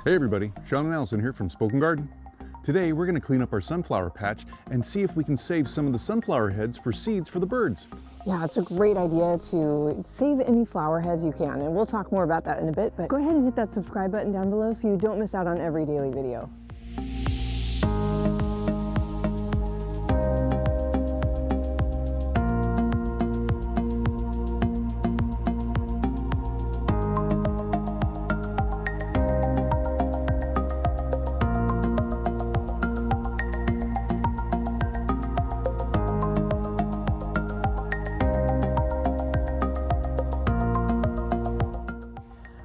Hey everybody, Sean and Allison here from Spoken Garden. Today we're going to clean up our sunflower patch and see if we can save some of the sunflower heads for seeds for the birds. Yeah, it's a great idea to save any flower heads you can, and we'll talk more about that in a bit, but go ahead and hit that subscribe button down below so you don't miss out on every daily video.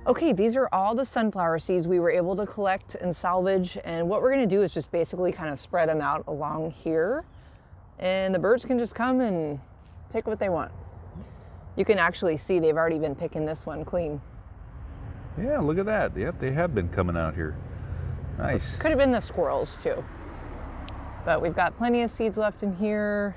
Okay, these are all the sunflower seeds we were able to collect and salvage, and what we're going to do is just basically kind of spread them out along here, and the birds can just come and take what they want. You can actually see they've already been picking this one clean. Yeah, look at that. Yep, they have been coming out here. Nice. Could have been the squirrels too, but we've got plenty of seeds left in here.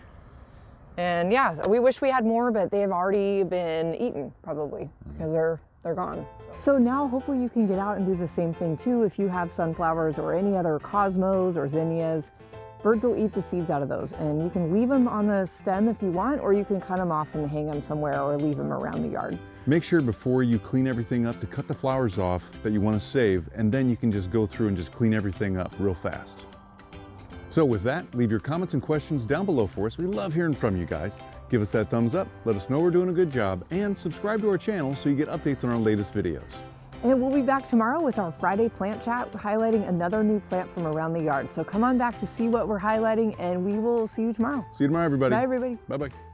And yeah, we wish we had more, but they've already been eaten probably because they're gone. So now hopefully you can get out and do the same thing too. If you have sunflowers or any other cosmos or zinnias, birds will eat the seeds out of those, and you can leave them on the stem if you want, or you can cut them off and hang them somewhere or leave them around the yard. Make sure before you clean everything up to cut the flowers off that you want to save, and then you can just go through and just clean everything up real fast. So with that, leave your comments and questions down below for us. We love hearing from you guys. Give us that thumbs up, let us know we're doing a good job, and subscribe to our channel so you get updates on our latest videos. And we'll be back tomorrow with our Friday plant chat, highlighting another new plant from around the yard. So come on back to see what we're highlighting, and we will see you tomorrow. See you tomorrow, everybody. Bye, everybody. Bye-bye.